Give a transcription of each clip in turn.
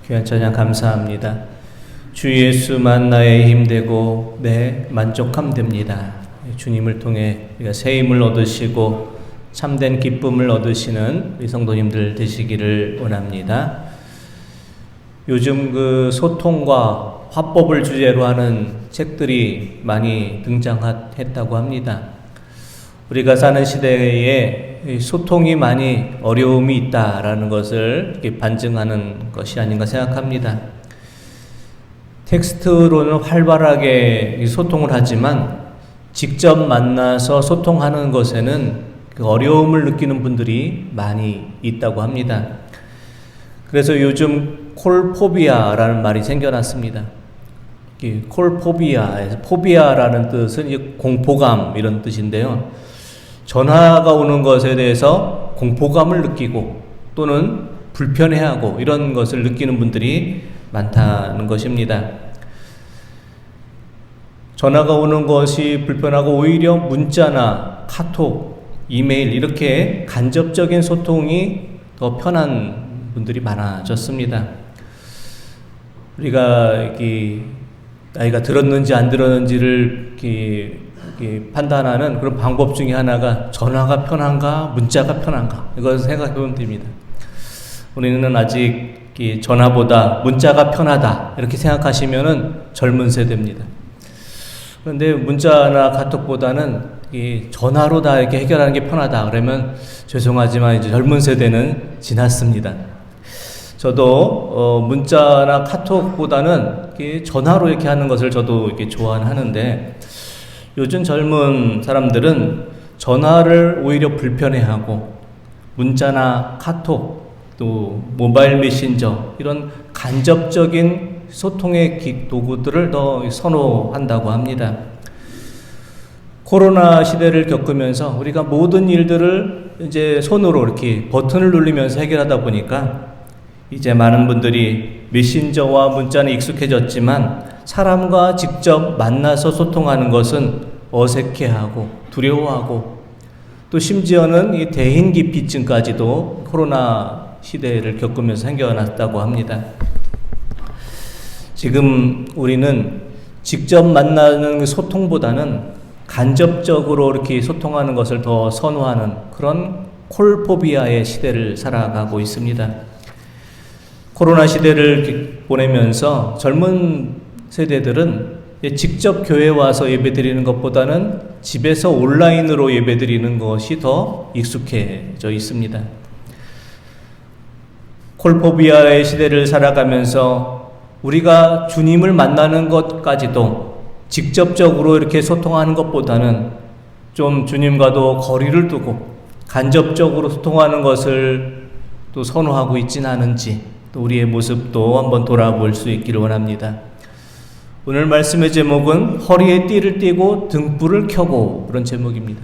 귀한 찬양 감사합니다. 주 예수만 나의 힘되고 내 만족함 됩니다. 주님을 통해 우리가 새 힘을 얻으시고 참된 기쁨을 얻으시는 우리 성도님들 되시기를 원합니다. 요즘 그 소통과 화법을 주제로 하는 책들이 많이 등장했다고 합니다. 우리가 사는 시대에 소통이 많이 어려움이 있다라는 것을 이렇게 반증하는 것이 아닌가 생각합니다. 텍스트로는 활발하게 소통을 하지만 직접 만나서 소통하는 것에는 그 어려움을 느끼는 분들이 많이 있다고 합니다. 그래서 요즘 콜포비아라는 말이 생겨났습니다. 콜포비아에서 포비아라는 뜻은 공포감 이런 뜻인데요. 전화가 오는 것에 대해서 공포감을 느끼고 또는 불편해하고 이런 것을 느끼는 분들이 많다는 것입니다. 전화가 오는 것이 불편하고 오히려 문자나 카톡, 이메일 이렇게 간접적인 소통이 더 편한 분들이 많아졌습니다. 우리가 아이가 들었는지 안 들었는지를 판단하는 그런 방법 중에 하나가 전화가 편한가 문자가 편한가 이걸 생각해 보면 됩니다. 우리는 아직 전화보다 문자가 편하다 이렇게 생각하시면은 젊은 세대입니다. 그런데 문자나 카톡보다는 전화로 다 이렇게 해결하는 게 편하다 그러면 죄송하지만 이제 젊은 세대는 지났습니다. 저도 문자나 카톡보다는 전화로 이렇게 하는 것을 저도 이렇게 좋아하는데 요즘 젊은 사람들은 전화를 오히려 불편해하고 문자나 카톡 또 모바일 메신저 이런 간접적인 소통의 도구들을 더 선호한다고 합니다. 코로나 시대를 겪으면서 우리가 모든 일들을 이제 손으로 이렇게 버튼을 누르면서 해결하다 보니까 이제 많은 분들이 메신저와 문자는 익숙해졌지만 사람과 직접 만나서 소통하는 것은 어색해하고 두려워하고 또 심지어는 이 대인기피증까지도 코로나 시대를 겪으면서 생겨났다고 합니다. 지금 우리는 직접 만나는 소통보다는 간접적으로 이렇게 소통하는 것을 더 선호하는 그런 콜포비아의 시대를 살아가고 있습니다. 코로나 시대를 보내면서 젊은 세대들은 직접 교회에 와서 예배드리는 것보다는 집에서 온라인으로 예배드리는 것이 더 익숙해져 있습니다. 콜포비아의 시대를 살아가면서 우리가 주님을 만나는 것까지도 직접적으로 이렇게 소통하는 것보다는 좀 주님과도 거리를 두고 간접적으로 소통하는 것을 또 선호하고 있지는 않은지 또 우리의 모습도 한번 돌아볼 수 있기를 원합니다. 오늘 말씀의 제목은 허리에 띠를 띠고 등불을 켜고 그런 제목입니다.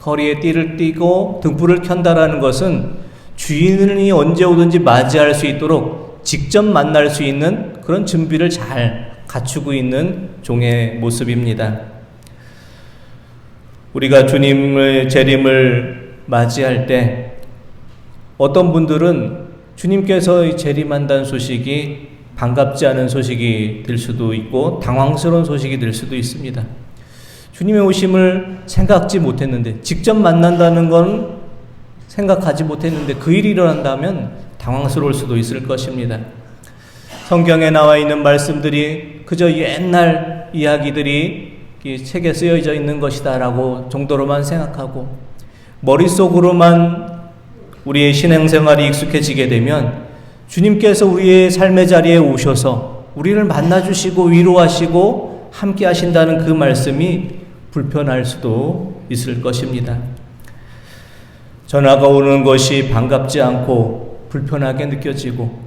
허리에 띠를 띠고 등불을 켠다라는 것은 주인이 언제 오든지 맞이할 수 있도록 직접 만날 수 있는 그런 준비를 잘 갖추고 있는 종의 모습입니다. 우리가 주님의 재림을 맞이할 때 어떤 분들은 주님께서 재림한다는 소식이 반갑지 않은 소식이 될 수도 있고 당황스러운 소식이 될 수도 있습니다. 주님의 오심을 생각지 못했는데 직접 만난다는 건 생각하지 못했는데 그 일이 일어난다면 당황스러울 수도 있을 것입니다. 성경에 나와 있는 말씀들이 그저 옛날 이야기들이 책에 쓰여져 있는 것이다 라고 정도로만 생각하고 머릿속으로만 우리의 신앙생활이 익숙해지게 되면 주님께서 우리의 삶의 자리에 오셔서 우리를 만나주시고 위로하시고 함께 하신다는 그 말씀이 불편할 수도 있을 것입니다. 전화가 오는 것이 반갑지 않고 불편하게 느껴지고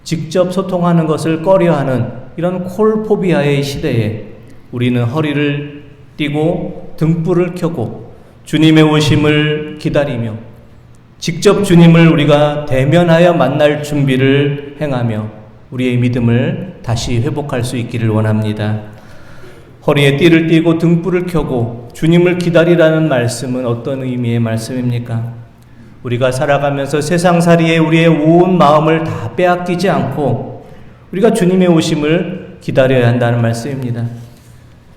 직접 소통하는 것을 꺼려하는 이런 콜포비아의 시대에 우리는 허리를 띠고 등불을 켜고 주님의 오심을 기다리며 직접 주님을 우리가 대면하여 만날 준비를 행하며 우리의 믿음을 다시 회복할 수 있기를 원합니다. 허리에 띠를 띠고 등불을 켜고 주님을 기다리라는 말씀은 어떤 의미의 말씀입니까? 우리가 살아가면서 세상살이에 우리의 온 마음을 다 빼앗기지 않고 우리가 주님의 오심을 기다려야 한다는 말씀입니다.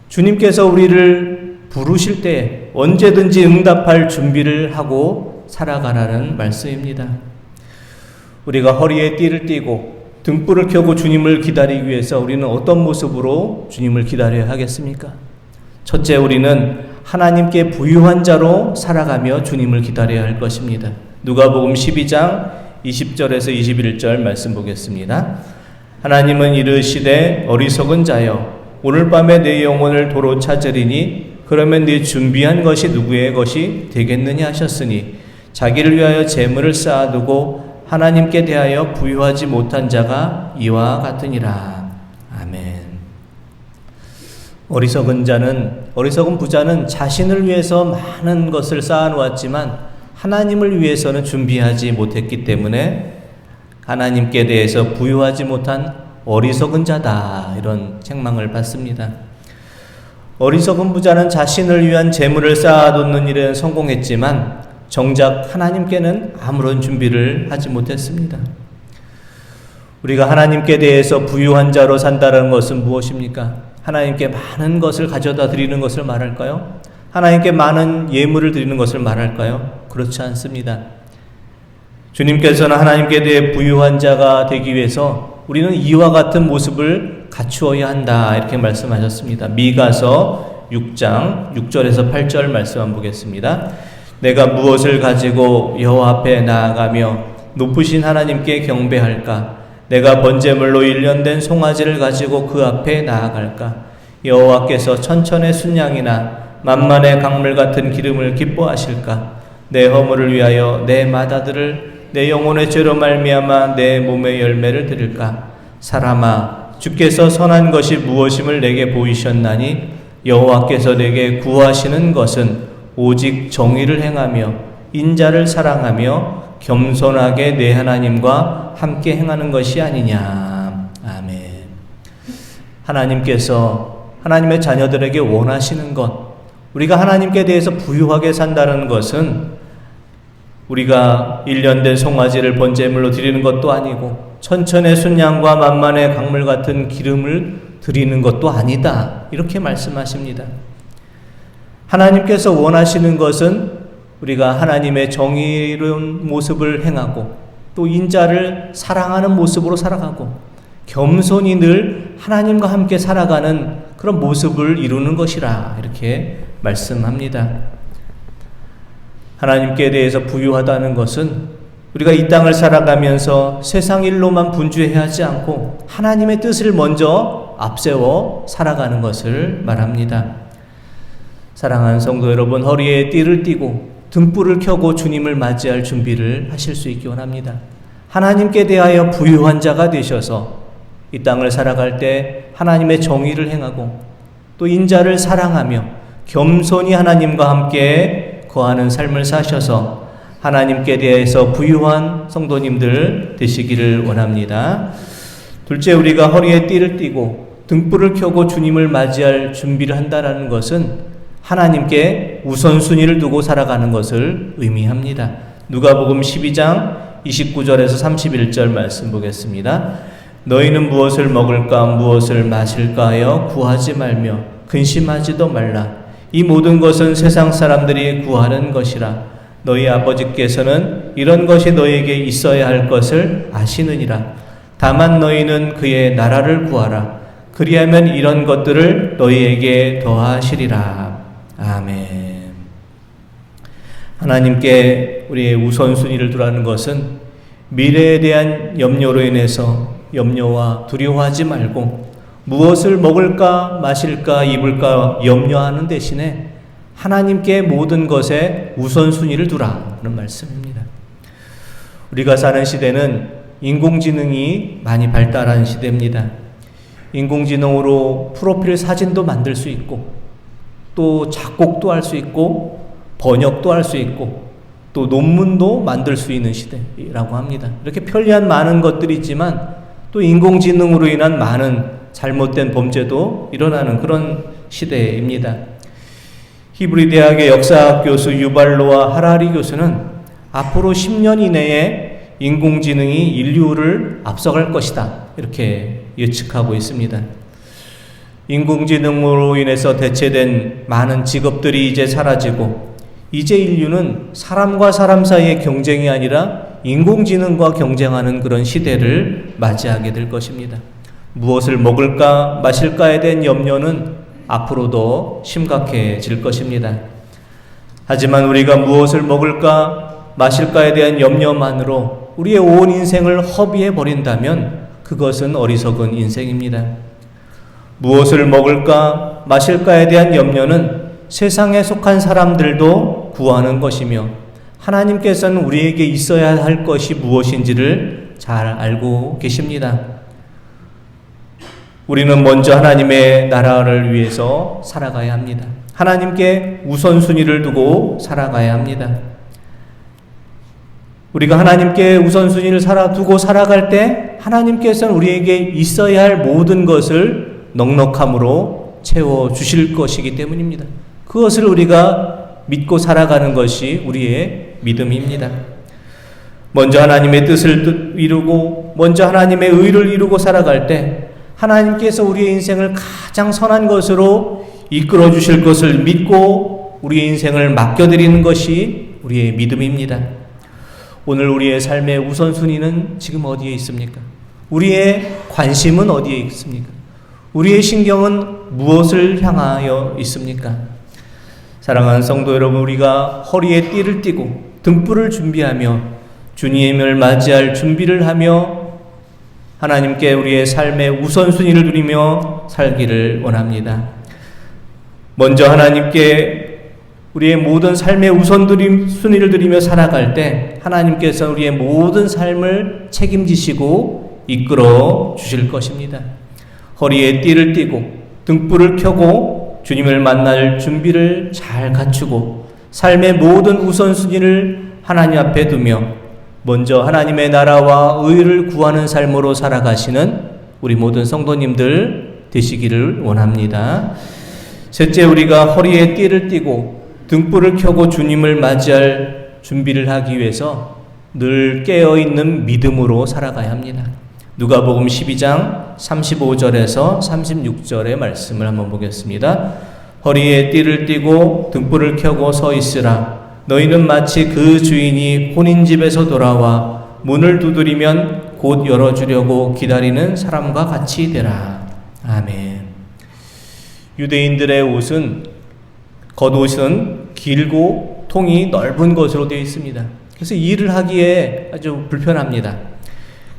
주님께서 우리를 부르실 때 언제든지 응답할 준비를 하고 살아가라는 말씀입니다. 우리가 허리에 띠를 띠고 등불을 켜고 주님을 기다리기 위해서 우리는 어떤 모습으로 주님을 기다려야 하겠습니까? 첫째, 우리는 하나님께 부유한 자로 살아가며 주님을 기다려야 할 것입니다. 누가복음 12장 20절에서 21절 말씀 보겠습니다. 하나님은 이르시되 어리석은 자여 오늘 밤에 내 영혼을 도로 찾으리니 그러면 네 준비한 것이 누구의 것이 되겠느냐 하셨으니 자기를 위하여 재물을 쌓아두고 하나님께 대하여 부유하지 못한 자가 이와 같으니라. 아멘. 어리석은 부자는 자신을 위해서 많은 것을 쌓아놓았지만 하나님을 위해서는 준비하지 못했기 때문에 하나님께 대해서 부유하지 못한 어리석은 자다, 이런 책망을 받습니다. 어리석은 부자는 자신을 위한 재물을 쌓아놓는 일에 성공했지만 정작 하나님께는 아무런 준비를 하지 못했습니다. 우리가 하나님께 대해서 부유한 자로 산다는 것은 무엇입니까? 하나님께 많은 것을 가져다 드리는 것을 말할까요? 하나님께 많은 예물을 드리는 것을 말할까요? 그렇지 않습니다. 주님께서는 하나님께 대해 부유한 자가 되기 위해서 우리는 이와 같은 모습을 갖추어야 한다, 이렇게 말씀하셨습니다. 미가서 6장 6절에서 8절 말씀 한번 보겠습니다. 내가 무엇을 가지고 여호와 앞에 나아가며 높으신 하나님께 경배할까? 내가 번제물로 일련된 송아지를 가지고 그 앞에 나아갈까? 여호와께서 천천의 순양이나 만만의 강물 같은 기름을 기뻐하실까? 내 허물을 위하여 내 맏아들을 내 영혼의 죄로 말미암아 내 몸의 열매를 드릴까? 사람아, 주께서 선한 것이 무엇임을 내게 보이셨나니 여호와께서 내게 구하시는 것은 오직 정의를 행하며 인자를 사랑하며 겸손하게 내 하나님과 함께 행하는 것이 아니냐. 아멘. 하나님께서 하나님의 자녀들에게 원하시는 것, 우리가 하나님께 대해서 부유하게 산다는 것은 우리가 일련된 송아지를 번제물로 드리는 것도 아니고 천천의 순양과 만만의 강물 같은 기름을 드리는 것도 아니다, 이렇게 말씀하십니다. 하나님께서 원하시는 것은 우리가 하나님의 정의로운 모습을 행하고 또 인자를 사랑하는 모습으로 살아가고 겸손히 늘 하나님과 함께 살아가는 그런 모습을 이루는 것이라, 이렇게 말씀합니다. 하나님께 대해서 부유하다는 것은 우리가 이 땅을 살아가면서 세상 일로만 분주해야 하지 않고 하나님의 뜻을 먼저 앞세워 살아가는 것을 말합니다. 사랑하는 성도 여러분, 허리에 띠를 띠고 등불을 켜고 주님을 맞이할 준비를 하실 수 있기 원합니다. 하나님께 대하여 부유한 자가 되셔서 이 땅을 살아갈 때 하나님의 정의를 행하고 또 인자를 사랑하며 겸손히 하나님과 함께 거하는 삶을 사셔서 하나님께 대해서 부유한 성도님들 되시기를 원합니다. 둘째, 우리가 허리에 띠를 띠고 등불을 켜고 주님을 맞이할 준비를 한다는 것은 하나님께 우선순위를 두고 살아가는 것을 의미합니다. 누가복음 12장 29절에서 31절 말씀 보겠습니다. 너희는 무엇을 먹을까 무엇을 마실까 하여 구하지 말며 근심하지도 말라. 이 모든 것은 세상 사람들이 구하는 것이라. 너희 아버지께서는 이런 것이 너희에게 있어야 할 것을 아시느니라. 다만 너희는 그의 나라를 구하라. 그리하면 이런 것들을 너희에게 더하시리라. 아멘. 하나님께 우리의 우선순위를 두라는 것은 미래에 대한 염려로 인해서 염려와 두려워하지 말고 무엇을 먹을까 마실까 입을까 염려하는 대신에 하나님께 모든 것에 우선순위를 두라는 말씀입니다. 우리가 사는 시대는 인공지능이 많이 발달한 시대입니다. 인공지능으로 프로필 사진도 만들 수 있고 또 작곡도 할 수 있고 번역도 할 수 있고 또 논문도 만들 수 있는 시대라고 합니다. 이렇게 편리한 많은 것들이 있지만 또 인공지능으로 인한 많은 잘못된 범죄도 일어나는 그런 시대입니다. 히브리 대학의 역사학 교수 유발로와 하라리 교수는 앞으로 10년 이내에 인공지능이 인류를 앞서갈 것이다. 이렇게 예측하고 있습니다. 인공지능으로 인해서 대체된 많은 직업들이 이제 사라지고, 이제 인류는 사람과 사람 사이의 경쟁이 아니라 인공지능과 경쟁하는 그런 시대를 맞이하게 될 것입니다. 무엇을 먹을까 마실까에 대한 염려는 앞으로도 심각해질 것입니다. 하지만 우리가 무엇을 먹을까 마실까에 대한 염려만으로 우리의 온 인생을 허비해 버린다면 그것은 어리석은 인생입니다. 무엇을 먹을까 마실까에 대한 염려는 세상에 속한 사람들도 구하는 것이며, 하나님께서는 우리에게 있어야 할 것이 무엇인지를 잘 알고 계십니다. 우리는 먼저 하나님의 나라를 위해서 살아가야 합니다. 하나님께 우선순위를 두고 살아가야 합니다. 우리가 하나님께 우선순위를 두고 살아갈 때 하나님께서는 우리에게 있어야 할 모든 것을 넉넉함으로 채워주실 것이기 때문입니다. 그것을 우리가 믿고 살아가는 것이 우리의 믿음입니다. 먼저 하나님의 뜻을 이루고 먼저 하나님의 의를 이루고 살아갈 때 하나님께서 우리의 인생을 가장 선한 것으로 이끌어 주실 것을 믿고 우리의 인생을 맡겨드리는 것이 우리의 믿음입니다. 오늘 우리의 삶의 우선순위는 지금 어디에 있습니까? 우리의 관심은 어디에 있습니까? 우리의 신경은 무엇을 향하여 있습니까? 사랑하는 성도 여러분, 우리가 허리에 띠를 띠고 등불을 준비하며 주님을 맞이할 준비를 하며 하나님께 우리의 삶의 우선순위를 두리며 살기를 원합니다. 먼저 하나님께 우리의 모든 삶의 우선순위를 드리며 살아갈 때 하나님께서 우리의 모든 삶을 책임지시고 이끌어 주실 것입니다. 허리에 띠를 띠고 등불을 켜고 주님을 만날 준비를 잘 갖추고 삶의 모든 우선순위를 하나님 앞에 두며 먼저 하나님의 나라와 의를 구하는 삶으로 살아가시는 우리 모든 성도님들 되시기를 원합니다. 셋째, 우리가 허리에 띠를 띠고 등불을 켜고 주님을 맞이할 준비를 하기 위해서 늘 깨어있는 믿음으로 살아가야 합니다. 누가복음 12장 35절에서 36절의 말씀을 한번 보겠습니다. 허리에 띠를 띠고 등불을 켜고 서 있으라. 너희는 마치 그 주인이 혼인 집에서 돌아와 문을 두드리면 곧 열어주려고 기다리는 사람과 같이 되라. 아멘. 유대인들의 겉옷은 길고 통이 넓은 것으로 되어 있습니다. 그래서 일을 하기에 아주 불편합니다.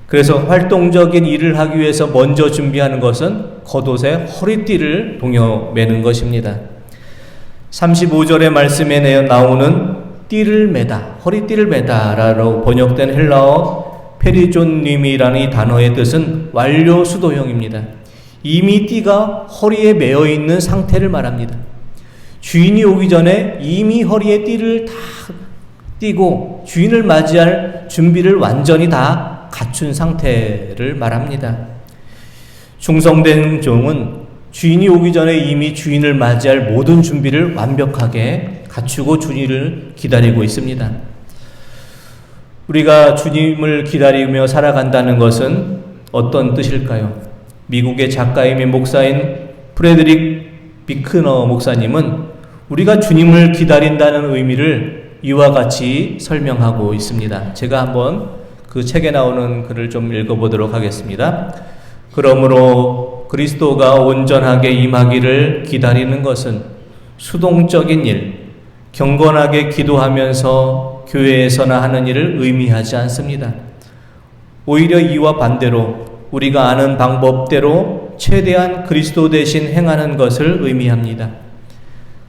그래서 활동적인 일을 하기 위해서 먼저 준비하는 것은 겉옷에 허리띠를 동여매는 것입니다. 35절의 말씀에 나오는 띠를 매다, 허리띠를 매다라고 번역된 헬라어 페리존님이라는 이 단어의 뜻은 완료 수도형입니다. 이미 띠가 허리에 매어 있는 상태를 말합니다. 주인이 오기 전에 이미 허리에 띠를 다 띠고 주인을 맞이할 준비를 완전히 다 갖춘 상태를 말합니다. 충성된 종은 주인이 오기 전에 이미 주인을 맞이할 모든 준비를 완벽하게 갖추고 주님을 기다리고 있습니다. 우리가 주님을 기다리며 살아간다는 것은 어떤 뜻일까요? 미국의 작가이며 목사인 프레드릭 비크너 목사님은 우리가 주님을 기다린다는 의미를 이와 같이 설명하고 있습니다. 제가 한번 그 책에 나오는 글을 좀 읽어보도록 하겠습니다. 그러므로 그리스도가 온전하게 임하기를 기다리는 것은 수동적인 일, 경건하게 기도하면서 교회에서나 하는 일을 의미하지 않습니다. 오히려 이와 반대로 우리가 아는 방법대로 최대한 그리스도 대신 행하는 것을 의미합니다.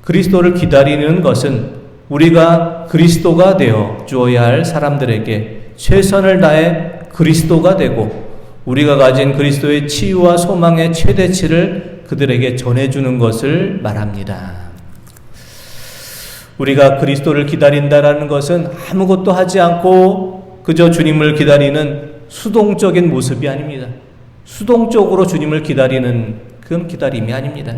그리스도를 기다리는 것은 우리가 그리스도가 되어 주어야 할 사람들에게 최선을 다해 그리스도가 되고 우리가 가진 그리스도의 치유와 소망의 최대치를 그들에게 전해주는 것을 말합니다. 우리가 그리스도를 기다린다라는 것은 아무것도 하지 않고 그저 주님을 기다리는 수동적인 모습이 아닙니다. 수동적으로 주님을 기다리는 그런 기다림이 아닙니다.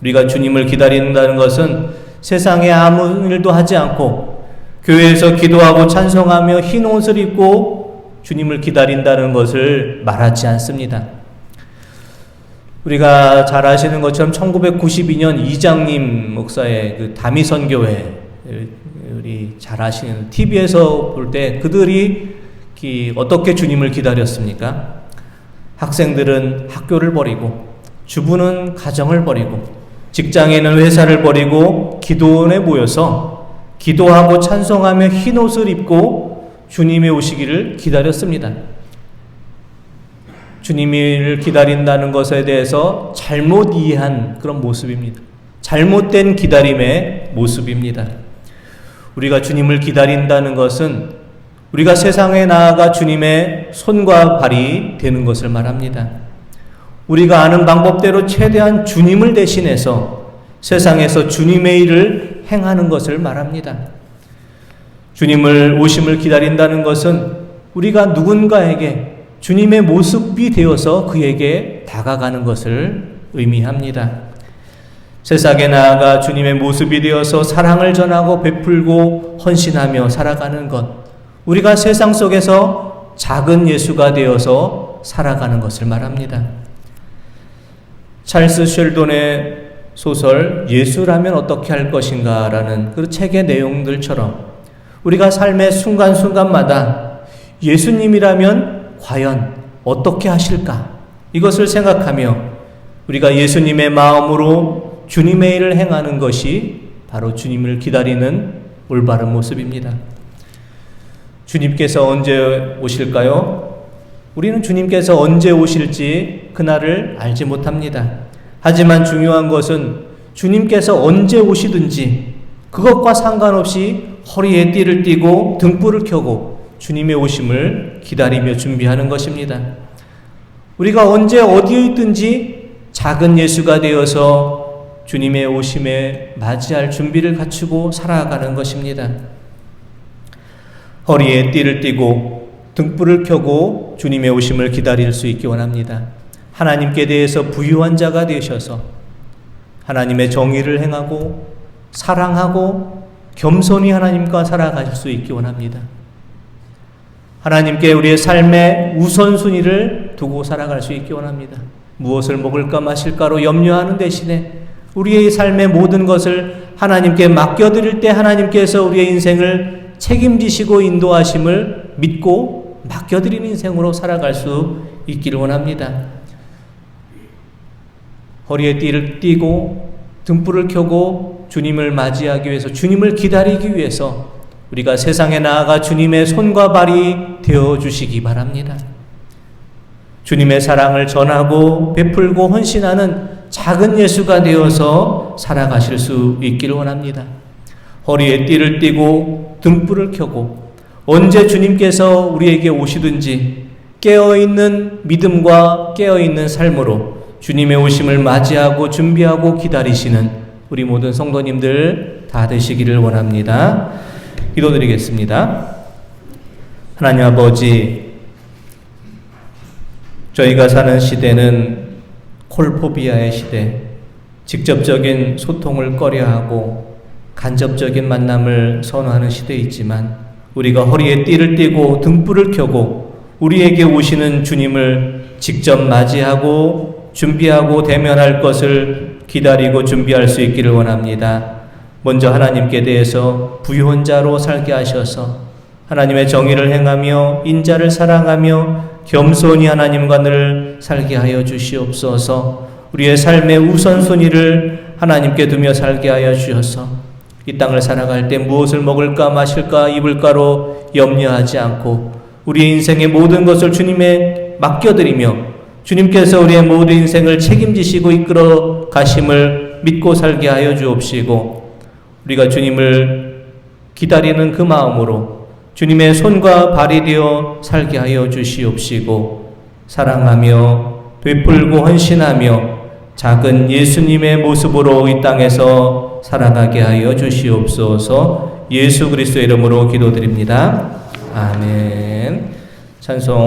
우리가 주님을 기다린다는 것은 세상에 아무 일도 하지 않고 교회에서 기도하고 찬송하며 흰 옷을 입고 주님을 기다린다는 것을 말하지 않습니다. 우리가 잘 아시는 것처럼 1992년 이장님 목사의 그 다미선교회, 우리 잘 아시는 TV에서 볼 때 그들이 어떻게 주님을 기다렸습니까? 학생들은 학교를 버리고, 주부는 가정을 버리고, 직장에는 회사를 버리고 기도원에 모여서 기도하고 찬송하며 흰 옷을 입고 주님의 오시기를 기다렸습니다. 주님을 기다린다는 것에 대해서 잘못 이해한 그런 모습입니다. 잘못된 기다림의 모습입니다. 우리가 주님을 기다린다는 것은 우리가 세상에 나아가 주님의 손과 발이 되는 것을 말합니다. 우리가 아는 방법대로 최대한 주님을 대신해서 세상에서 주님의 일을 행하는 것을 말합니다. 주님을 오심을 기다린다는 것은 우리가 누군가에게 주님의 모습이 되어서 그에게 다가가는 것을 의미합니다. 세상에 나아가 주님의 모습이 되어서 사랑을 전하고 베풀고 헌신하며 살아가는 것, 우리가 세상 속에서 작은 예수가 되어서 살아가는 것을 말합니다. 찰스 쉘돈의 소설 예수라면 어떻게 할 것인가 라는 그 책의 내용들처럼 우리가 삶의 순간순간마다 예수님이라면 과연 어떻게 하실까? 이것을 생각하며 우리가 예수님의 마음으로 주님의 일을 행하는 것이 바로 주님을 기다리는 올바른 모습입니다. 주님께서 언제 오실까요? 우리는 주님께서 언제 오실지 그날을 알지 못합니다. 하지만 중요한 것은 주님께서 언제 오시든지 그것과 상관없이 허리에 띠를 띠고 등불을 켜고 주님의 오심을 기다리며 준비하는 것입니다. 우리가 언제 어디에 있든지 작은 예수가 되어서 주님의 오심에 맞이할 준비를 갖추고 살아가는 것입니다. 허리에 띠를 띠고 등불을 켜고 주님의 오심을 기다릴 수 있기 원합니다. 하나님께 대해서 부유한 자가 되셔서 하나님의 정의를 행하고 사랑하고 겸손히 하나님과 살아가실 수 있기 원합니다. 하나님께 우리의 삶의 우선순위를 두고 살아갈 수 있기 원합니다. 무엇을 먹을까 마실까로 염려하는 대신에 우리의 삶의 모든 것을 하나님께 맡겨드릴 때 하나님께서 우리의 인생을 책임지시고 인도하심을 믿고 맡겨드리는 인생으로 살아갈 수 있기를 원합니다. 허리에 띠를 띠고 등불을 켜고 주님을 맞이하기 위해서, 주님을 기다리기 위해서 우리가 세상에 나아가 주님의 손과 발이 되어주시기 바랍니다. 주님의 사랑을 전하고 베풀고 헌신하는 작은 예수가 되어서 살아가실 수 있기를 원합니다. 허리에 띠를 띠고 등불을 켜고 언제 주님께서 우리에게 오시든지 깨어있는 믿음과 깨어있는 삶으로 주님의 오심을 맞이하고 준비하고 기다리시는 우리 모든 성도님들 다 되시기를 원합니다. 기도드리겠습니다. 하나님 아버지, 저희가 사는 시대는 콜포비아의 시대, 직접적인 소통을 꺼려하고 간접적인 만남을 선호하는 시대이지만 우리가 허리에 띠를 띠고 등불을 켜고 우리에게 오시는 주님을 직접 맞이하고 준비하고 대면할 것을 기다리고 준비할 수 있기를 원합니다. 먼저 하나님께 대해서 부유한 자로 살게 하셔서 하나님의 정의를 행하며 인자를 사랑하며 겸손히 하나님과 늘 살게 하여 주시옵소서. 우리의 삶의 우선순위를 하나님께 두며 살게 하여 주셔서 이 땅을 살아갈 때 무엇을 먹을까 마실까 입을까로 염려하지 않고 우리의 인생의 모든 것을 주님에 맡겨드리며 주님께서 우리의 모든 인생을 책임지시고 이끌어 가심을 믿고 살게 하여 주옵시고 우리가 주님을 기다리는 그 마음으로 주님의 손과 발이 되어 살게 하여 주시옵시고 사랑하며 되풀고 헌신하며 작은 예수님의 모습으로 이 땅에서 살아가게 하여 주시옵소서. 예수 그리스도의 이름으로 기도드립니다. 아멘. 찬송.